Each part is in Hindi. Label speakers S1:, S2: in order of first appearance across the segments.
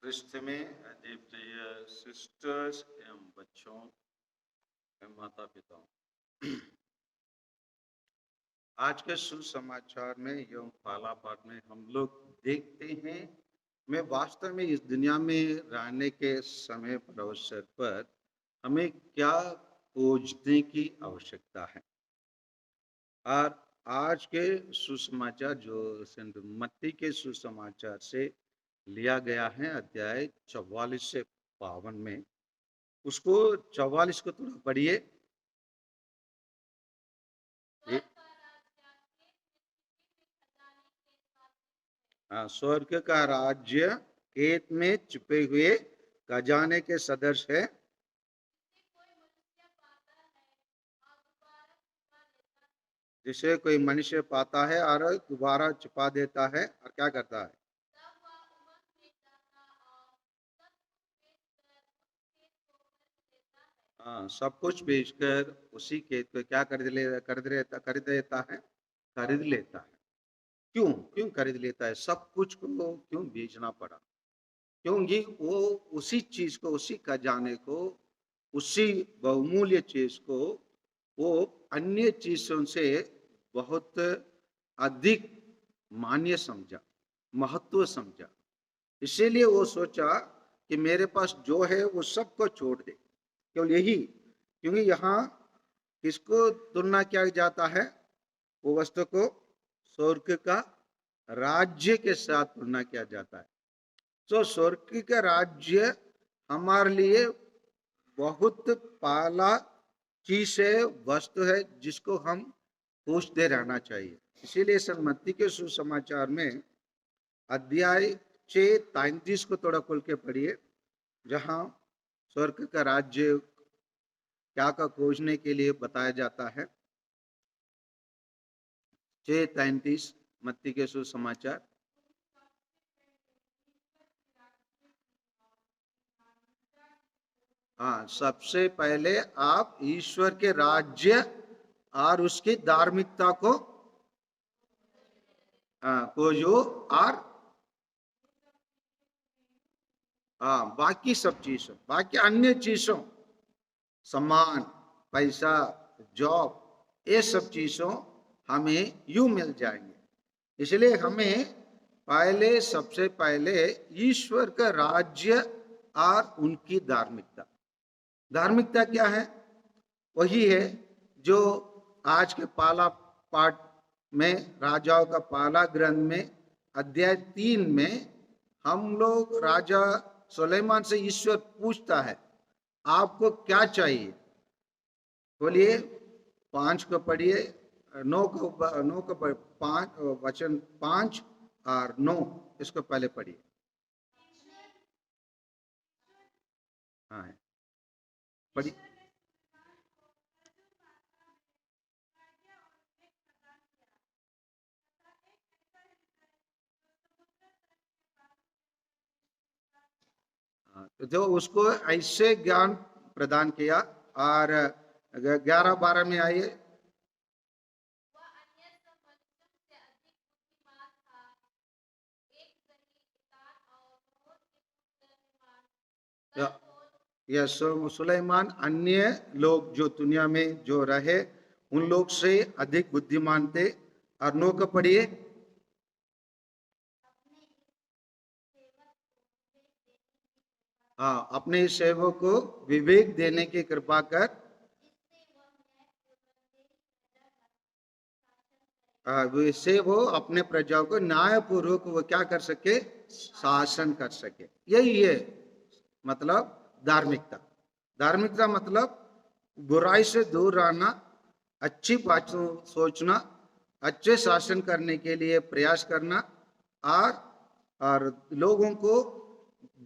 S1: ख्रिस्त में प्रिय सिस्टर्स एवं बच्चों एवं माता पिताओं, आज के सुसमाचार में एवं पहला पाठ में हम लोग देखते हैं मैं वास्तव में इस दुनिया में रहने के समय पर अवसर पर हमें क्या खोजने की आवश्यकता है। और आज के सुसमाचार जो सेंट मत्ती के सुसमाचार से लिया गया है अध्याय 44 से 52 में, उसको 44 को थोड़ा पढ़िए। स्वर्ग का राज्य खेत में छिपे हुए खजाने के सदृश है, जिसे कोई मनुष्य पाता है और दोबारा छिपा देता है और क्या करता है, सब कुछ बेचकर उसी खेत को क्या खरीद लेता है। क्यों क्यों खरीद लेता है? सब कुछ को क्यों बेचना पड़ा? क्योंकि वो उसी चीज को, उसी खजाने को, उसी बहुमूल्य चीज को वो अन्य चीजों से बहुत अधिक मान्य समझा, महत्व समझा। इसीलिए वो सोचा कि मेरे पास जो है वो सबको छोड़ दे, केवल यही। क्योंकि यहाँ किसको तुलना किया जाता है? वो वस्तु को स्वर्ग का राज्य के साथ तुलना किया जाता है। तो स्वर्ग का राज्य हमारे लिए बहुत पहला चीज है, वस्तु है, जिसको हम पूछते रहना चाहिए। इसीलिए संत मत्ती के सुसमाचार में अध्याय 6:33 को थोड़ा खोल के पढ़िए, जहां स्वर्ग का राज्य क्या का खोजने के लिए बताया जाता है। 6:33 मत्ती के सुसमाचार। हाँ, सबसे पहले आप ईश्वर के राज्य और उसकी धार्मिकता को खोजो, और बाकी सब चीजों, बाकी अन्य चीजों, सम्मान, पैसा, जॉब, ये सब चीजों हमें यूं मिल जाएंगे। इसलिए हमें पहले, सबसे पहले ईश्वर का राज्य और उनकी धार्मिकता। धार्मिकता क्या है? वही है जो आज के पहला पाठ में, राजाओं का पहला ग्रंथ में अध्याय 3 में हम लोग राजा सुलेमान से ईश्वर पूछता है, आपको क्या चाहिए? बोलिए। 5 को पढ़िए, 9 को 5 वचन 5 और 9, इसको पहले पढ़िए। हाँ, पढ़िए। जो उसको ऐसे ज्ञान प्रदान किया। और 11-12 में आइए। यह सुलेमान अन्य लोग जो दुनिया में जो रहे उन लोग से अधिक बुद्धिमान थे। और 9 को पढ़िए। हाँ, अपने सेवक को विवेक देने की कृपा कर, वैसे वो अपने प्रजाओं को न्यायपूर्वक वो क्या कर सके? शासन कर सके। यही है मतलब धार्मिकता। धार्मिकता मतलब बुराई से दूर रहना, अच्छी बातों सोचना, अच्छे शासन करने के लिए प्रयास करना, और लोगों को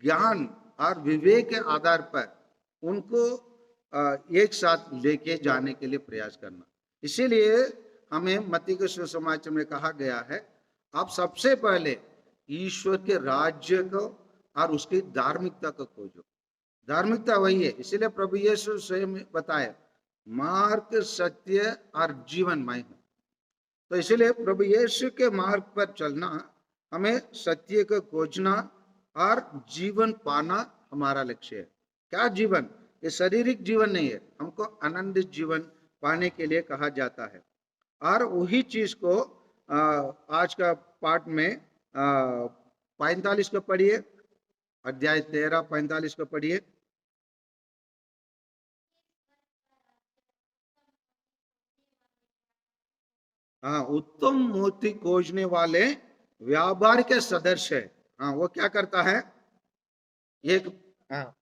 S1: ज्ञान और विवेक के आधार पर उनको एक साथ लेके जाने के लिए प्रयास करना। इसीलिए हमें मत्ती के सुसमाचार में कहा गया है, आप सबसे पहले ईश्वर के राज्य को और उसकी धार्मिकता को खोजो। धार्मिकता वही है। इसीलिए प्रभु यीशु स्वयं बताया, मार्ग, सत्य और जीवन मैं हूं। तो इसीलिए प्रभु यीशु के मार्ग पर चलना, हमें सत्य को खोजना और जीवन पाना हमारा लक्ष्य है। क्या जीवन? ये शारीरिक जीवन नहीं है, हमको आनंदित जीवन पाने के लिए कहा जाता है। और वही चीज को आज का पाठ में 45 को पढ़िए, अध्याय 13 45 को पढ़िए। हाँ, उत्तम मोती खोजने वाले व्यापार के सदस्य है। हाँ, वो क्या करता है? एक हाँ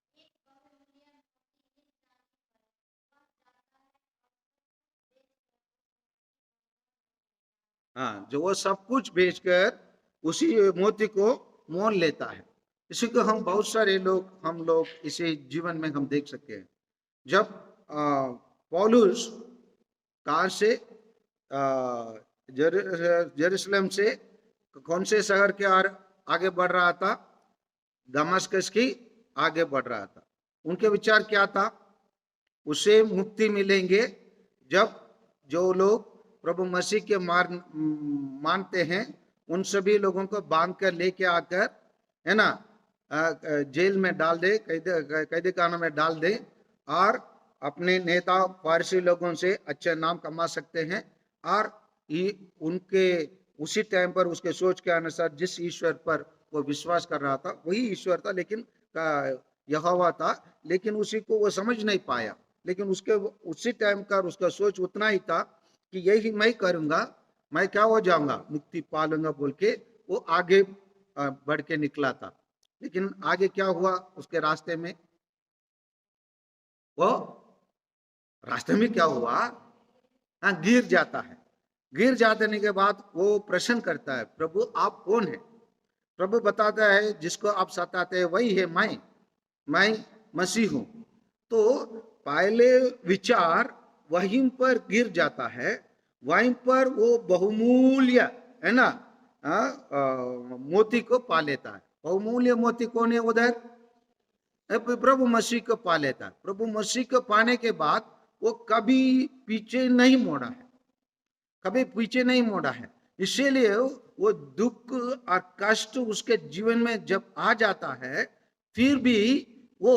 S1: हाँ, जो वो सब कुछ बेचकर उसी मोती को मोल लेता है। इसी को हम बहुत सारे लोग हम लोग इसे जीवन में हम देख सकते हैं। जब पौलुस कार से जेरूशलेम से कौन से शहर के आगे बढ़ रहा था? दमस्कस की आगे बढ़ रहा था। उनके विचार क्या था? उसे मुक्ति मिलेंगे जब जो लोग प्रभु मसीह के मानते हैं उन सभी लोगों को बांध कर लेके आकर, है ना, जेल में डाल दे, कैदी खाना में डाल दे, और अपने नेता फारसी लोगों से अच्छे नाम कमा सकते हैं। और ये उनके उसी टाइम पर उसके सोच के अनुसार जिस ईश्वर पर वो विश्वास कर रहा था वही ईश्वर था, लेकिन यहोवा था, लेकिन उसी को वो समझ नहीं पाया। लेकिन उसके उसी टाइम का उसका सोच उतना ही था कि यही मैं करूंगा, मैं क्या हो जाऊंगा, मुक्ति पा लूंगा बोल के वो आगे बढ़ के निकला था। लेकिन आगे क्या हुआ उसके रास्ते में? वो रास्ते में क्या हुआ? हाँ, गिर जाता है। गिर जाने के बाद वो प्रश्न करता है, प्रभु आप कौन है? प्रभु बताता है, जिसको आप सताते हैं वही है मैं मसीह हूं। तो पहले विचार वहीं पर गिर जाता है, वहीं पर वो बहुमूल्य, है ना, मोती को पा लेता है। बहुमूल्य मोती कौन है उधर? प्रभु मसीह को पा लेता है। प्रभु मसीह को पाने के बाद वो कभी पीछे नहीं मोड़ा है, कभी पीछे नहीं मोड़ा है। इसीलिए वो दुख और कष्ट उसके जीवन में जब आ जाता है, फिर भी वो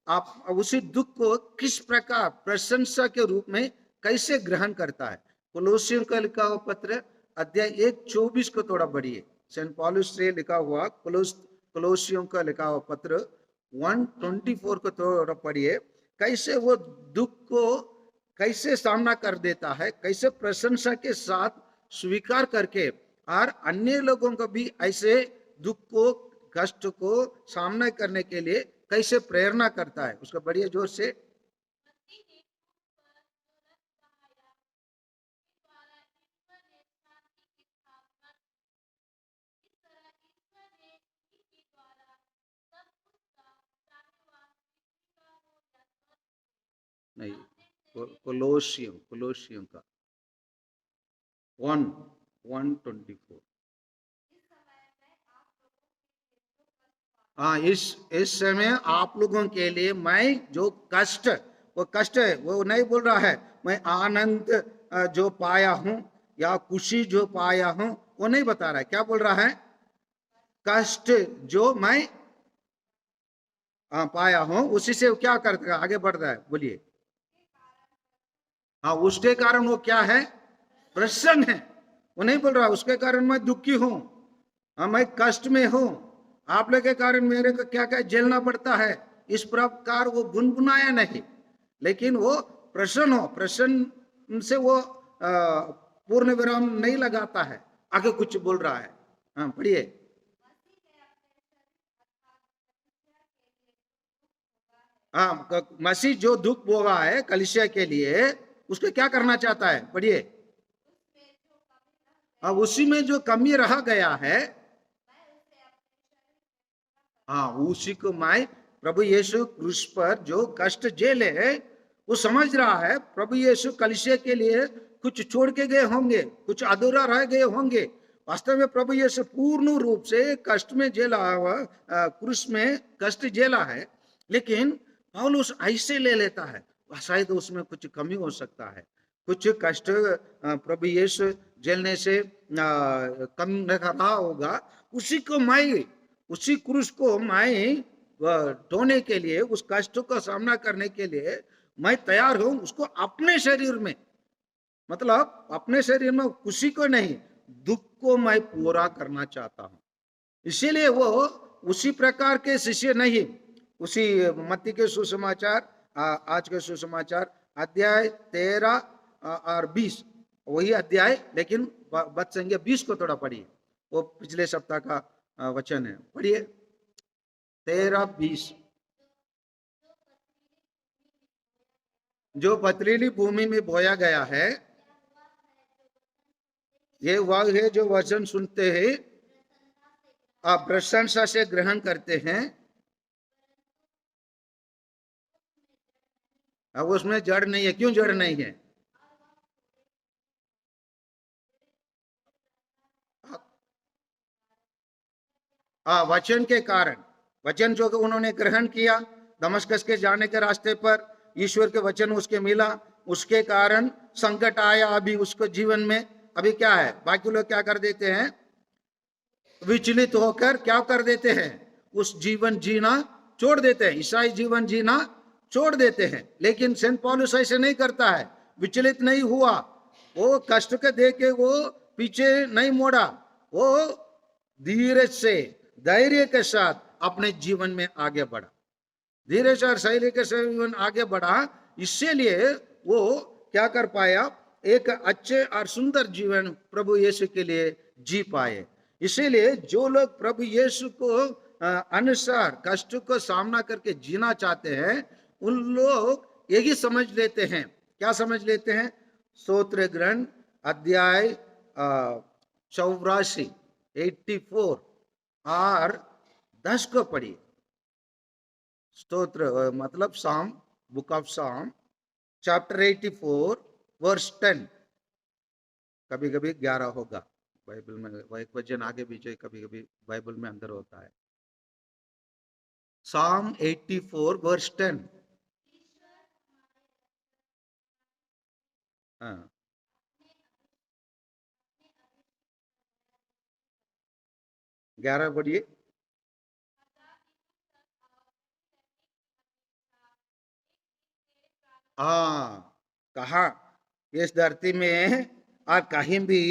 S1: आप उसी दुख को किस प्रकार प्रशंसा के रूप में कैसे ग्रहण करता है। कोलोसियों का लिखा हुआ पत्र अध्याय 1:24 को थोड़ा बढ़िए। सेंट पॉलुस से लिखा हुआ कोलोसियों का लिखा हुआ पत्र 1:24 को थोड़ा पढ़िए। कैसे वो दुख को कैसे सामना कर देता है, कैसे प्रशंसा के साथ स्वीकार करके और अन्य लोगों को भी ऐसे दुख को कष्ट को सामना करने के लिए कैसे प्रेरणा करता है। उसका बढ़िया जोर से। नहीं, कोलोसियों का 1:24। हाँ, इस समय आप लोगों के लिए मैं जो कष्ट, वो कष्ट है, वो नहीं बोल रहा है मैं आनंद जो पाया हूं या खुशी जो पाया हूं, वो नहीं बता रहा है। क्या बोल रहा है? कष्ट जो मैं पाया हूं उसी से क्या करता है, आगे बढ़ता है। बोलिए। हाँ, उसके कारण वो क्या है? प्रसन्न है। वो नहीं बोल रहा उसके कारण मैं दुखी हूं, हाँ मैं कष्ट में हूं, आप लोग के कारण मेरे को क्या क्या झेलना पड़ता है, इस प्रकार वो गुनगुनाया नहीं, लेकिन वो प्रसन्न हो, प्रसन्न से वो पूर्ण विराम नहीं लगाता है, आगे कुछ बोल रहा है। हाँ, पढ़िए। हाँ, मसीह जो दुख भोगा है कलीसिया के लिए, उसको क्या करना चाहता है? पढ़िए। अब उसी में जो कमी रह गया है, हाँ उसी को मैं, प्रभु यीशु क्रूस पर जो कष्ट झेले है, वो समझ रहा है प्रभु यीशु कलीसिया के लिए कुछ छोड़ के गए होंगे, कुछ अधूरा रह गए होंगे। वास्तव में प्रभु यीशु पूर्ण रूप से कष्ट में झेला हुआ, क्रूस में कष्ट झेला है, लेकिन पौलुस ऐसे ले लेता है शायद उसमें कुछ कमी हो सकता है, कुछ कष्ट प्रभु यीशु झेलने से कम रहा होगा, उसी को मैं उसी क्रूस को मैं ढोने के लिए, उस कष्ट का सामना करने के लिए मैं तैयार हूं। उसको अपने शरीर में, मतलब अपने शरीर में खुशी को नहीं, दुख को मैं पूरा करना चाहता हूं। इसीलिए वो उसी प्रकार के शिष्य नहीं, उसी मत्ती के सुसमाचार, आज के सुसमाचार अध्याय 13 और 20, वही अध्याय, लेकिन बच संख्या 20 को थोड़ा पढ़िए। वो पिछले सप्ताह का वचन है, पढ़िए 13-20। जो पथरीली भूमि में बोया गया है, ये वह है जो वचन सुनते हैं, आप प्रशंसा से ग्रहण करते हैं, अब उसमें जड़ नहीं है। क्यों जड़ नहीं है? वचन के कारण, वचन जो उन्होंने ग्रहण किया दमस्कस के जाने के रास्ते पर, ईश्वर के वचन उसके मिला, उसके कारण संकट आया अभी उसको जीवन में। अभी क्या है, बाकी लोग क्या कर देते हैं, विचलित होकर क्या कर देते हैं, उस जीवन जीना छोड़ देते हैं, ईसाई जीवन जीना छोड़ देते हैं। लेकिन सेंट पौलुस ऐसे नहीं करता है, विचलित नहीं हुआ, वो कष्ट के देख के वो पीछे नहीं मोड़ा, वो धीरज से धैर्य के साथ अपने जीवन में आगे बढ़ा, धीरज और शैली के जीवन आगे बढ़ा। इसीलिए वो क्या कर पाया, एक अच्छे और सुंदर जीवन प्रभु यीशु के लिए जी पाए। इसीलिए जो लोग प्रभु यीशु को अनुसार कष्ट को सामना करके जीना चाहते हैं, उन लोग यही समझ लेते हैं। क्या समझ लेते हैं? स्तोत्र ग्रंथ अध्याय 84, 84 और 10 को पढ़िए। स्तोत्र मतलब साम, बुक ऑफ साम चैप्टर 84 वर्स 10। कभी कभी 11 होगा बाइबल में, वो एक वचन आगे पीछे कभी कभी बाइबल में अंदर होता है। साम 84 वर्स 10। हाँ, 11 पढ़िए। हाँ, कहा इस धरती में और कहीं भी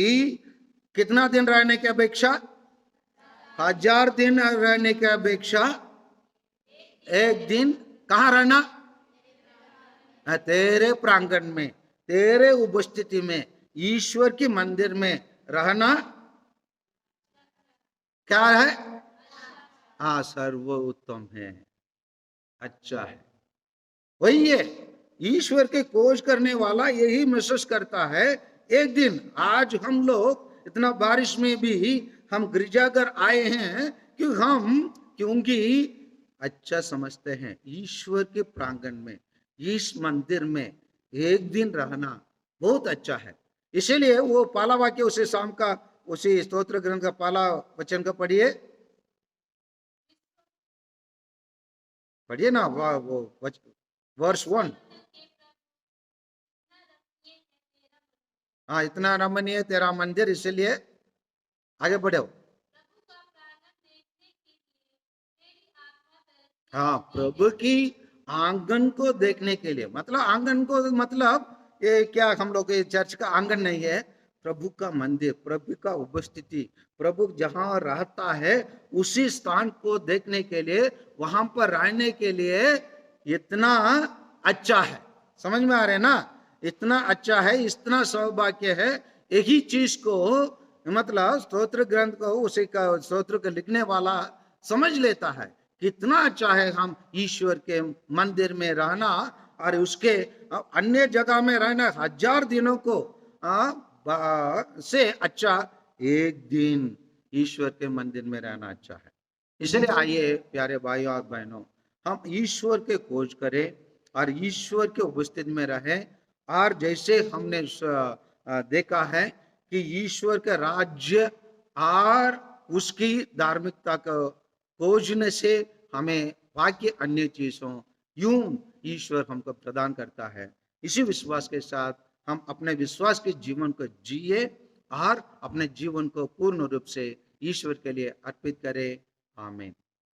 S1: कितना दिन रहने की अपेक्षा, 1000 दिन रहने की अपेक्षा एक दिन कहाँ रहना, तेरे प्रांगण में, तेरे उपस्थिति में, ईश्वर की मंदिर में रहना क्या है? हाँ, सर्वोत्तम है, अच्छा है। वही है, ईश्वर के खोज करने वाला यही महसूस करता है। एक दिन, आज हम लोग इतना बारिश में भी हम गिरजाघर आए हैं कि हम, क्योंकि अच्छा समझते हैं ईश्वर के प्रांगण में, इस मंदिर में एक दिन रहना बहुत अच्छा है। इसीलिए वो पहला वाक्य उसे शाम का, उसी स्तोत्र ग्रंथ का पहला वचन का पढ़िए, पढ़िए ना, वो वर्स 1। हाँ, इतना रमणीय तेरा मंदिर, इसलिए आगे बढ़ो। हाँ, प्रभु की आंगन को देखने के लिए, मतलब आंगन को मतलब ये क्या, हम लोग चर्च का आंगन नहीं है, प्रभु का मंदिर, प्रभु का उपस्थिति, प्रभु जहां रहता है उसी स्थान को देखने के लिए, वहां पर रहने के लिए इतना अच्छा है। समझ में आ रहे ना? इतना अच्छा है, इतना सौभाग्य है। एक ही चीज को, मतलब स्तोत्र ग्रंथ को, उसी का स्तोत्र को लिखने वाला समझ लेता है कितना अच्छा है हम ईश्वर के मंदिर में रहना, और उसके अन्य जगह में रहना 1000 दिनों को से अच्छा एक दिन ईश्वर के मंदिर में रहना अच्छा है। इसलिए आइए प्यारे भाइयों और बहनों, हम ईश्वर के खोज करें और ईश्वर के उपस्थिति में रहें। और जैसे हमने देखा है कि ईश्वर के राज्य और उसकी धार्मिकता को खोजने से हमें बाकी अन्य चीजों यूं ईश्वर हमको प्रदान करता है। इसी विश्वास के साथ हम अपने विश्वास के जीवन को जिए और अपने जीवन को पूर्ण रूप से ईश्वर के लिए अर्पित करें। आमीन।